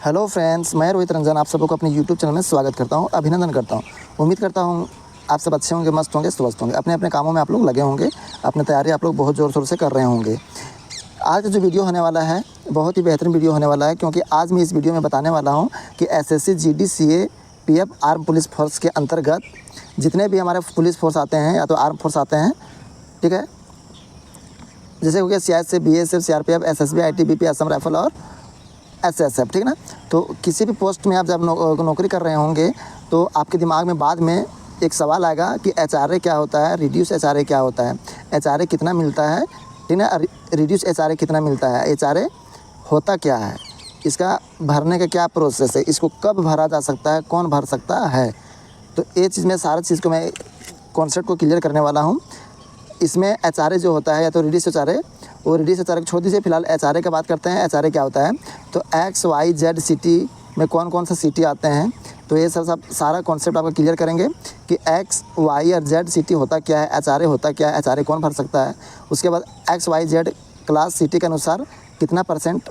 Hello friends, मैं रोहित रंजन आप सबको अपने यूट्यूब चैनल में स्वागत करता हूं, अभिनंदन करता हूं। उम्मीद करता हूं आप सब अच्छे होंगे, मस्त होंगे, स्वस्थ होंगे। अपने अपने कामों में आप लोग लगे होंगे, अपनी तैयारी आप लोग बहुत ज़ोर शोर से कर रहे होंगे। आज का जो वीडियो होने वाला है बहुत ही बेहतरीन वीडियो होने वाला है, क्योंकि आज मैं इस वीडियो में बताने वाला हूँ कि SSC, GD, CA, PF, arm police force के अंतर्गत जितने भी हमारे पुलिस फोर्स आते हैं या तो आर्म फोर्स आते हैं, ठीक है, जैसे हो गया CISF, BSF, CRPF, SSB, ITBP, Assam rifle और एसएसएफ, ठीक ना। तो किसी भी पोस्ट में आप जब नौकरी कर रहे होंगे तो आपके दिमाग में बाद में एक सवाल आएगा कि एचआरए क्या होता है, रिड्यूस एचआरए क्या होता है, एचआरए कितना मिलता है, ठीक ना, रिड्यूस एचआरए कितना मिलता है, एचआरए होता क्या है, इसका भरने का क्या प्रोसेस है, इसको कब भरा जा सकता है, कौन भर सकता है। तो ये चीज़ में सारा चीज़ को मैं कॉन्सेप्ट को क्लियर करने वाला हूँ। इसमें एचआरए जो होता है या तो रिड्यूस एचआरए, वो रिड्यूस एचआरए को छोड़ दीजिए, फिलहाल एचआरए का बात करते हैं। एचआरए क्या होता है, तो एक्स वाई जेड सिटी में कौन कौन सा सिटी आते हैं, तो ये सब सारा कॉन्सेप्ट आपको क्लियर करेंगे कि एक्स वाई और जेड सिटी होता क्या है, एचआरए होता क्या है, एचआरए कौन भर सकता है। उसके बाद X Y Z class city के अनुसार कितना परसेंट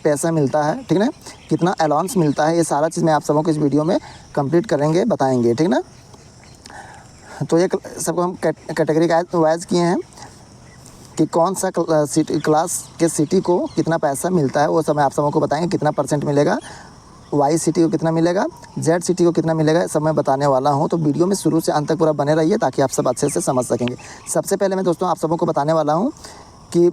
पैसा मिलता है, ठीक ना, कितना अलाउंस मिलता है, ये सारा चीज़ मैं आप सबको इस वीडियो में कंप्लीट करेंगे, बताएंगे, ठीक ना। तो ये सबको हम कैटेगरी वाइज किए हैं कि कौन सा सिटी क्लास के सिटी को कितना पैसा मिलता है, वो सब मैं आप सबको बताएंगे। कितना परसेंट मिलेगा, वाई सिटी को कितना मिलेगा, जेड सिटी को कितना मिलेगा, सब मैं बताने वाला हूं। तो वीडियो में शुरू से अंत तक पूरा बने रहिए ताकि आप सब अच्छे से समझ सकेंगे। सबसे पहले मैं दोस्तों आप सबको बताने वाला हूँ कि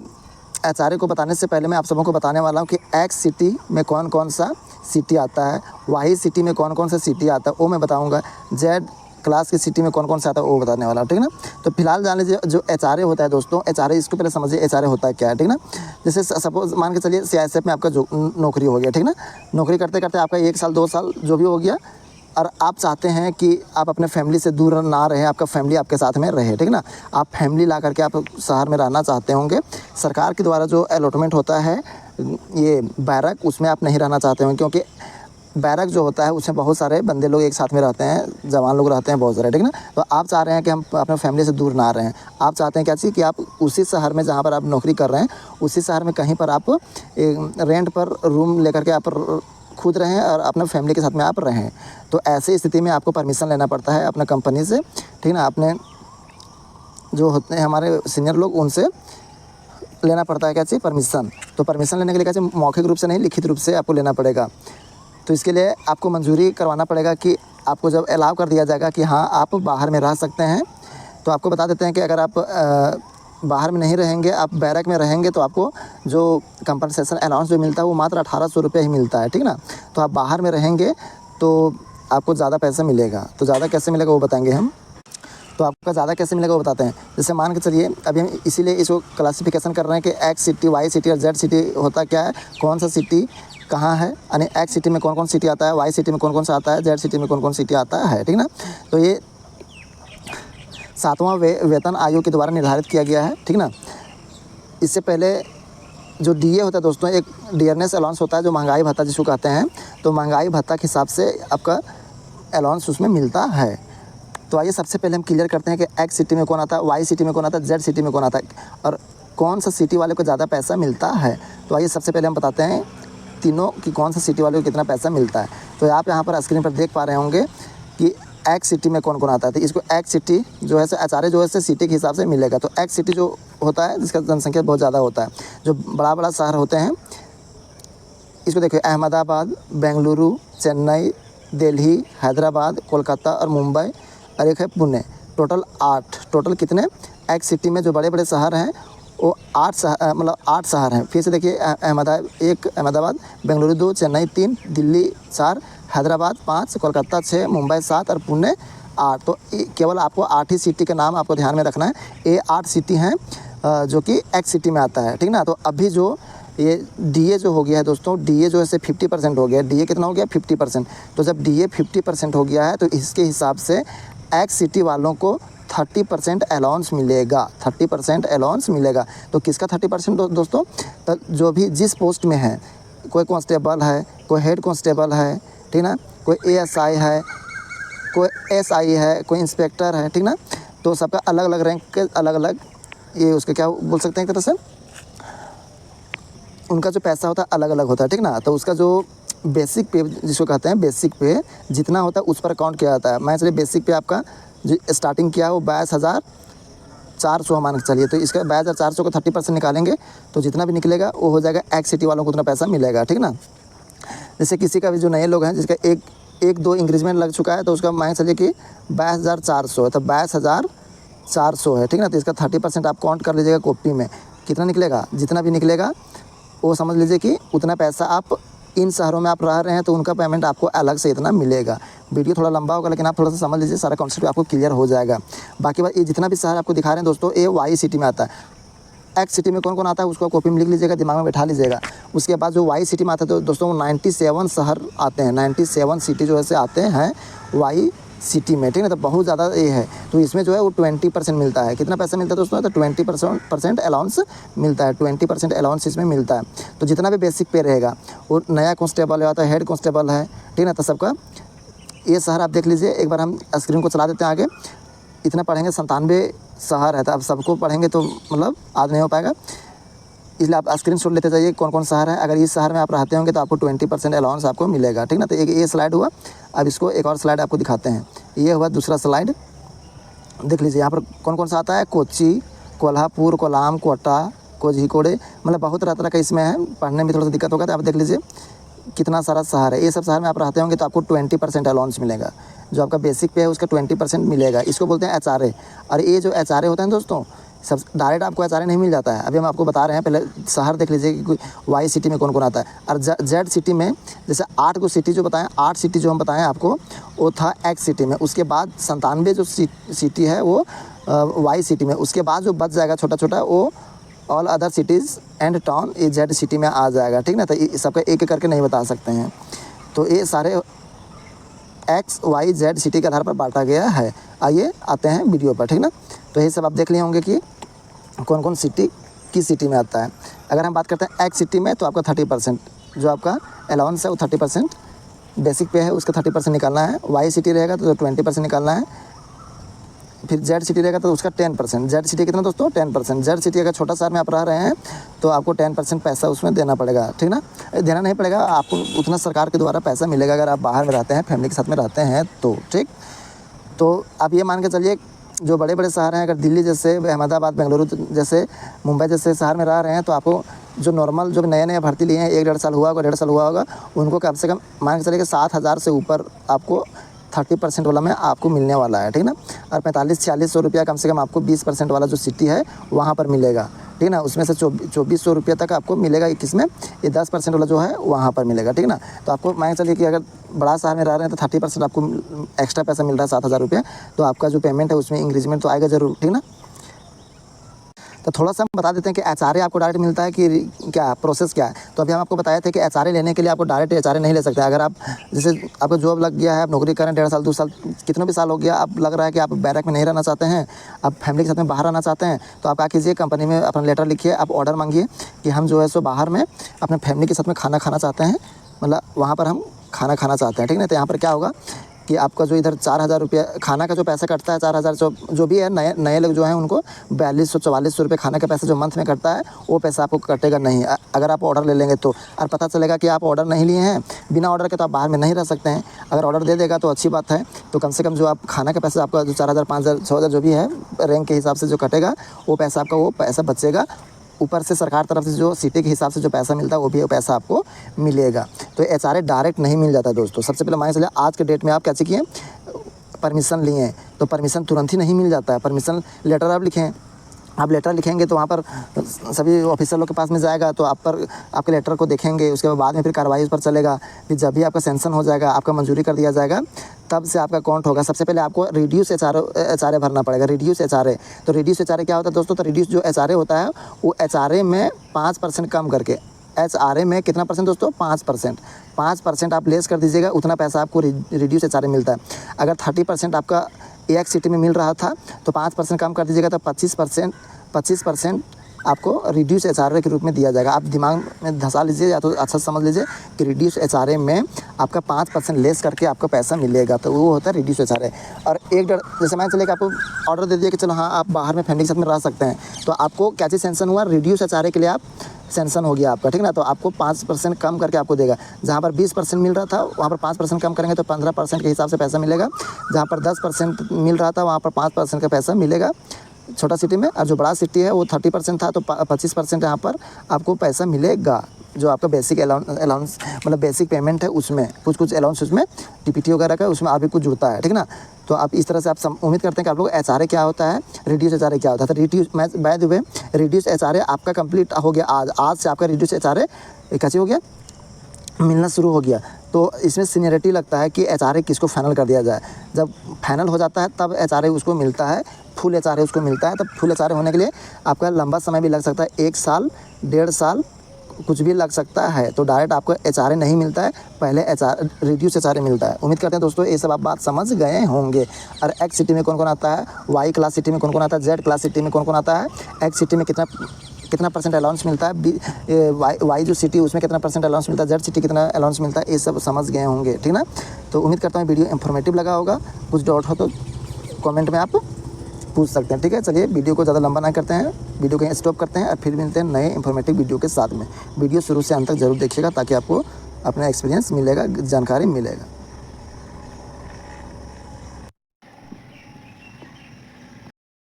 एचआरए को बताने से पहले मैं आप सबको बताने वाला हूँ कि एक्स सिटी में कौन कौन सा सिटी आता है, वाई सिटी में कौन कौन सा सिटी आता है वो मैं बताऊँगा, जेड क्लास की सिटी में कौन कौन सा आता है वो बताने वाला, ठीक ना। तो फिलहाल जान लीजिए जो एचआरए होता है दोस्तों, एचआरए इसको पहले समझिए एचआरए होता है क्या है, ठीक ना। जैसे सपोज मान के चलिए सीआईएसएफ में आपका जो नौकरी हो गया, ठीक ना, नौकरी करते करते आपका 1 साल 2 साल जो भी हो गया, और आप चाहते हैं कि आप अपने फैमिली से दूर ना रहें, आपका फैमिली आपके साथ में रहे, ठीक ना। आप फैमिली ला करके आप शहर में रहना चाहते होंगे, सरकार के द्वारा जो अलॉटमेंट होता है ये बैरक, उसमें आप नहीं रहना चाहते होंगे, क्योंकि बैरक जो होता है उसमें बहुत सारे बंदे लोग एक साथ में रहते हैं, जवान लोग रहते हैं बहुत सारे, ठीक ना। तो आप चाह रहे हैं कि हम अपने फैमिली से दूर ना रहें, आप चाहते हैं क्या चीज़ कि आप उसी शहर में जहाँ पर आप नौकरी कर रहे हैं उसी शहर में कहीं पर आप रेंट पर रूम लेकर के आप खुद रहें और अपने फैमिली के साथ में आप रहें। तो ऐसी स्थिति में आपको परमिशन लेना पड़ता है अपने कंपनी से, ठीक ना, अपने जो होते हैं हमारे सीनियर लोग उनसे लेना पड़ता है क्या चीज़, परमिशन। तो परमिशन लेने के लिए क्या चाहिए, मौखिक रूप से नहीं, लिखित रूप से आपको लेना पड़ेगा। तो इसके लिए आपको मंजूरी करवाना पड़ेगा कि आपको जब अलाउ कर दिया जाएगा कि हाँ आप बाहर में रह सकते हैं, तो आपको बता देते हैं कि अगर आप बाहर में नहीं रहेंगे, आप बैरक में रहेंगे, तो आपको जो कंपनसेशन अलाउंस जो मिलता है वो मात्र 1800 रुपये ही मिलता है, ठीक ना। तो आप बाहर में रहेंगे तो आपको ज़्यादा पैसा मिलेगा। तो ज़्यादा कैसे मिलेगा वो बताएंगे हम। तो आपका ज़्यादा कैसे मिलेगा वो बताते हैं। जैसे मान के चलिए अभी हम इसीलिए इसको क्लासिफिकेशन कर रहे हैं कि एक्स सिटी, वाई सिटी और जेड सिटी होता क्या है, कौन सा सिटी कहाँ है, यानी एक्स सिटी में कौन कौन सिटी आता है, वाई सिटी में कौन कौन सा आता है, जेड सिटी में कौन कौन सिटी आता है, ठीक ना। तो ये 7वां वेतन आयोग के द्वारा निर्धारित किया गया है, ठीक ना। इससे पहले जो डीए होता है दोस्तों, एक डियरनेस अलाउंस होता है जो महंगाई भत्ता जिसको कहते हैं, तो महंगाई भत्ता के हिसाब से आपका अलाउंस उसमें मिलता है। तो आइए सबसे पहले हम क्लियर करते हैं कि एक्स सिटी में कौन आता है, वाई सिटी में कौन आता है, जेड सिटी में कौन आता है और कौन सा सिटी वाले को ज़्यादा पैसा मिलता है। तो आइए सबसे पहले हम बताते हैं तीनों कि कौन सा सिटी वाले को कितना पैसा मिलता है। तो आप यहाँ पर स्क्रीन पर देख पा रहे होंगे कि एक्स सिटी में कौन कौन आता है। तो इसको एक्स सिटी जो है एचआरए जो है सिटी के हिसाब से मिलेगा। तो एक्स सिटी जो होता है जिसका जनसंख्या बहुत ज़्यादा होता है, जो बड़ा बड़ा शहर होते हैं, इसको देखिए अहमदाबाद, बेंगलुरु, चेन्नई, दिल्ली, हैदराबाद, कोलकाता और मुंबई और एक है पुणे। टोटल 8, टोटल कितने एक्स सिटी में जो बड़े बड़े शहर हैं वो 8 शहर, मतलब 8 शहर हैं। फिर से देखिए अहमदाबाद, बेंगलुरु 2, चेन्नई 3, दिल्ली 4, हैदराबाद 5, कोलकाता 6, मुंबई 7 और पुणे 8। तो केवल आपको 8 ही सिटी के नाम आपको ध्यान में रखना है। ये 8 सिटी हैं जो कि एक्स सिटी में आता है, ठीक ना। तो अभी जो ये डीए जो हो गया है दोस्तों, डीए जो है 50% हो गया। डीए कितना हो गया, 50%। तो जब डीए 50% हो गया है तो इसके हिसाब से एक्स सिटी वालों को 30% अलाउंस मिलेगा, 30% अलाउंस मिलेगा। तो किसका 30% दोस्तों, तो जो भी जिस पोस्ट में है, कोई कांस्टेबल है, कोई हेड कांस्टेबल है, ठीक ना, कोई एएसआई है, कोई एसआई है, कोई इंस्पेक्टर है, ठीक ना। तो सबका अलग अलग रैंक के अलग अलग ये उसके क्या बोल सकते हैं एक तरह से, उनका जो पैसा होता है अलग अलग होता है, ठीक ना। तो उसका जो बेसिक पे जिसको कहते हैं, बेसिक पे जितना होता है उस पर काउंट किया जाता है। मैं चलिए बेसिक पे आपका जो स्टार्टिंग किया है वो 22,400 मान के चलिए, तो इसका 22,400 को 30% निकालेंगे तो जितना भी निकलेगा वो हो जाएगा एक्स सिटी वालों को उतना पैसा मिलेगा, ठीक ना। जैसे किसी का भी जो नए लोग हैं जिसका एक दो इंक्रीजमेंट लग चुका है तो उसका मान चलिए कि 22,400 है, तो 22,400 है, ठीक ना। तो इसका 30% आप काउंट कर लीजिएगा कॉपी में, कितना निकलेगा, जितना भी निकलेगा वो समझ लीजिए कि उतना पैसा आप इन शहरों में आप रह रहे हैं तो उनका पेमेंट आपको अलग से इतना मिलेगा। वीडियो थोड़ा लंबा होगा लेकिन आप थोड़ा सा समझ लीजिए, सारा कॉन्सेप्ट आपको क्लियर हो जाएगा। बाकी बात ये जितना भी शहर आपको दिखा रहे हैं दोस्तों, ये वाई सिटी में आता है। एक्स सिटी में कौन कौन आता है उसको कॉपी में लिख लीजिएगा, दिमाग में बैठा लीजिएगा। उसके बाद जो वाई सिटी में आता है तो दोस्तों 97 शहर आते हैं, 97 सिटी जो है से आते हैं वाई सिटी में, ठीक है। तो बहुत ज़्यादा ये है, तो इसमें जो है वो 20% मिलता है। कितना पैसा मिलता है दोस्तों, तो 20% अलाउंस मिलता है, 20% अलाउंस इसमें मिलता है। तो जितना भी बेसिक पे रहेगा वो नया कांस्टेबल है, हेड कांस्टेबल है, ठीक है। तो सबका ये शहर आप देख लीजिए, एक बार हम स्क्रीन को चला देते हैं आगे। इतना पढ़ेंगे 97 शहर है, तो अब सबको पढ़ेंगे तो मतलब आज नहीं हो पाएगा, इसलिए आप स्क्रीनशॉट लेते जाइए कौन कौन शहर है। अगर इस शहर में आप रहते होंगे तो आपको 20% अलाउंस आपको मिलेगा, ठीक ना। तो एक ये स्लाइड हुआ, अब इसको एक और स्लाइड आपको दिखाते हैं। ये हुआ दूसरा स्लाइड, देख लीजिए यहाँ पर कौन कौन सा आता है, कोच्चि, कोल्हापुर, कोलाम, कोटा, कोझिकोडे, मतलब बहुत तरह तरह का इसमें है, पढ़ने में थोड़ा सा दिक्कत होगा। तो आप देख लीजिए कितना सारा शहर है, ये सब शहर में आप रहते होंगे तो आपको 20% अलाउंस मिलेगा। जो आपका बेसिक पे है उसका 20% मिलेगा, इसको बोलते हैं HRA। और ये जो HRA होता है दोस्तों, सब डायरेक्ट आपको HRA नहीं मिल जाता है। अभी हम आपको बता रहे हैं, पहले शहर देख लीजिए कि वाई सिटी में कौन कौन आता है। और जेड सिटी में जैसे 8 को सिटी जो बताएं, 8 सिटी जो हम बताएं आपको वो था एक्स सिटी में। उसके बाद 97 जो सिटी है वो वाई सिटी में। उसके बाद जो बच जाएगा छोटा छोटा वो all other cities and town ये जेड सिटी में आ जाएगा, ठीक ना। तो सबका एक एक करके नहीं बता सकते हैं, तो ये सारे एक्स वाई जेड सिटी के आधार पर बांटा गया है। आइए आते हैं वीडियो पर, ठीक ना। तो ये सब आप देख लिए होंगे कि कौन कौन सिटी किस सिटी में आता है। अगर हम बात करते हैं एक्स सिटी में तो आपका 30% जो आपका अलाउंस है वो 30% बेसिक पे है, उसका 30% निकालना है। वाई सिटी रहेगा तो 20% निकालना है। फिर जेड सिटी रहेगा तो उसका 10%। जेड सिटी कितना दोस्तों, 10%। जेड सिटी अगर छोटा शहर में आप रह रहे हैं तो आपको 10% पैसा उसमें देना पड़ेगा, ठीक ना। देना नहीं पड़ेगा, आपको उतना सरकार के द्वारा पैसा मिलेगा अगर आप बाहर में रहते हैं, फैमिली के साथ में रहते हैं तो, ठीक। तो आप ये मान के चलिए जो बड़े बड़े शहर हैं, अगर दिल्ली जैसे, अहमदाबाद, बेंगलुरु जैसे, मुंबई जैसे शहर में रह रहे हैं तो आपको जो नॉर्मल जो नए नए भर्ती लिए हैं, 1-1.5 साल हुआ होगा, 1.5 साल हुआ होगा, उनको कम से कम मान के चलिए कि 7,000 से ऊपर आपको 30% वाला में आपको मिलने वाला है, ठीक ना। और 45-46 सौ रुपया कम से कम आपको 20% वाला जो सिटी है वहाँ पर मिलेगा, ठीक ना। उसमें से 2400 रुपये तक आपको मिलेगा, किस में, ये 10% वाला जो है वहाँ पर मिलेगा, ठीक ना। तो आपको मान चलिए कि अगर बड़ा शहर में रह रहे हैं तो 30% आपको एक्स्ट्रा पैसा मिल रहा है 7,000 रुपये, तो आपका जो पेमेंट है उसमें इंक्रीजमेंट तो आएगा ज़रूर, ठीक ना। तो थोड़ा सा हम बता देते हैं कि HRA आपको डायरेक्ट मिलता है कि क्या प्रोसेस क्या है। तो अभी हम आपको बताए थे कि HRA लेने के लिए आपको डायरेक्ट HRA नहीं ले सकते। अगर आप जैसे आपका जॉब लग गया है, आप नौकरी करें 1.5 साल 2 साल कितना भी साल हो गया, आप लग रहा है कि आप बैरक में नहीं रहना चाहते हैं, आप फैमिली के साथ में बाहर रहना चाहते हैं, तो आप क्या कीजिए, कंपनी में अपना लेटर लिखिए, आप ऑर्डर मांगिए कि हम जो है सो बाहर में अपने फैमिली के साथ में खाना खाना चाहते हैं, मतलब वहाँ पर हम खाना खाना चाहते हैं, ठीक है। तो यहाँ पर क्या होगा कि आपका जो इधर 4,000 रुपया खाना का जो पैसा कटता है, 4,000 जो भी है, नए लोग जो हैं उनको 4200-4400 रुपये खाने का पैसा जो मंथ में कटता है वो पैसा आपको कटेगा नहीं, अगर आप ऑर्डर ले लेंगे तो। और पता चलेगा कि आप ऑर्डर नहीं लिए हैं, बिना ऑर्डर के तो आप बाहर में नहीं रह सकते हैं। अगर ऑर्डर दे देगा तो अच्छी बात है, तो कम से कम जो आप खाना का पैसा आपका जो 4,000, 5,000, 6,000 जो भी है रैंक के हिसाब से जो कटेगा वो पैसा आपका वो पैसा बचेगा। ऊपर से सरकार तरफ से जो सिटी के हिसाब से जो पैसा मिलता है वो भी पैसा आपको मिलेगा। तो HRA डायरेक्ट नहीं मिल जाता दोस्तों। सबसे पहले मान चलिए आज के डेट में आप क्या चाहिए, परमिशन लिए तो परमिशन तुरंत ही नहीं मिल जाता है। परमिशन लेटर आप लिखें, आप लेटर लिखेंगे तो वहाँ पर सभी ऑफिसर लोग के पास में जाएगा, तो आप पर आपके लेटर को देखेंगे, उसके बाद में फिर कार्रवाई उस पर चलेगा। फिर जब भी आपका सेंक्शन हो जाएगा, आपका मंजूरी कर दिया जाएगा, तब से आपका अकाउंट होगा। सबसे पहले आपको रिड्यूस HRA भरना पड़ेगा, रिड्यूस HRA। तो रिड्यूस HRA क्या होता है दोस्तों, तो रिड्यूस जो HRA होता है वो HRA में 5% कम करके, HRA में कितना परसेंट दोस्तों, 5% आप लेस कर दीजिएगा, उतना पैसा आपको रिड्यूस HRA मिलता है। अगर 30% आपका एक सिटी में मिल रहा था तो 5% कम कर दीजिएगा तो 25% आपको रिड्यूस HRA के रूप में दिया जाएगा। आप दिमाग में धंसा लीजिए या तो अच्छा समझ लीजिए कि रिड्यूस HRA में आपका 5% लेस करके आपको पैसा मिलेगा, तो वो होता है रिड्यूस HRA। और जैसे मैं चले कि आपको ऑर्डर दे दिया कि चलो हाँ आप बाहर में फैमिली के साथ में रह सकते हैं, तो आपको क्या चीज़ सेंक्शन हुआ, रिड्यूस HRA के लिए आप सेंक्शन हो गया आपका, ठीक ना, तो आपको 5% कम करके आपको देगा। जहाँ पर 20% मिल रहा था वहाँ पर 5% कम करेंगे तो 15% के हिसाब से पैसा मिलेगा। जहाँ पर 10% मिल रहा था वहाँ पर 5% का पैसा मिलेगा छोटा सिटी में, और जो बड़ा सिटी है वो 30% था तो 25% यहाँ पर आपको पैसा मिलेगा। जो आपका बेसिक अलाउंस मतलब बेसिक पेमेंट है उसमें कुछ अलाउंस उसमें टीपीटी वगैरह का उसमें और भी कुछ जुड़ता है, ठीक ना। तो आप इस तरह से आप उम्मीद करते हैं कि आप लोग एचआरए क्या होता है, रिड्यूस एचआरए क्या होता है। तो reduce by the way reduce HRA आपका कंप्लीट हो गया आज से आपका रिड्यूस एचआरए कैसे हो गया, मिलना शुरू हो गया। तो इसमें सीनियरिटी लगता है कि एचआरए किसको फाइनल कर दिया जाए। जब फाइनल हो जाता है तब एचआरए उसको मिलता है, फुल एचआरए उसको मिलता है। तब फुल एचआरए होने के लिए आपका लंबा समय भी लग सकता है, 1 साल 1.5 साल कुछ भी लग सकता है। तो डायरेक्ट आपको एचआरए नहीं मिलता है, पहले रिड्यूस एचआरए मिलता है। उम्मीद करते हैं दोस्तों ये सब आप बात समझ गए होंगे। और एक्स सिटी में कौन कौन आता है, वाई क्लास सिटी में कौन कौन आता है, जेड क्लास सिटी में कौन कौन आता है, एक्स सिटी में कितना परसेंट अलाउंस मिलता है, वाई जो सिटी उसमें कितना परसेंट अलाउंस मिलता है, जेड सिटी कितना अलाउंस मिलता है, ये सब समझ गए होंगे, ठीक ना। तो उम्मीद करता हूँ वीडियो इन्फॉर्मेटिव लगा होगा। कुछ डाउट हो तो कमेंट में आप पूछ सकते हैं, ठीक है। चलिए वीडियो को ज़्यादा लंबा ना करते हैं, वीडियो को स्टॉप करते हैं और फिर मिलते हैं नए इन्फॉर्मेटिव वीडियो के साथ में। वीडियो शुरू से अंत तक जरूर देखिएगा ताकि आपको अपना एक्सपीरियंस मिलेगा, जानकारी मिलेगा।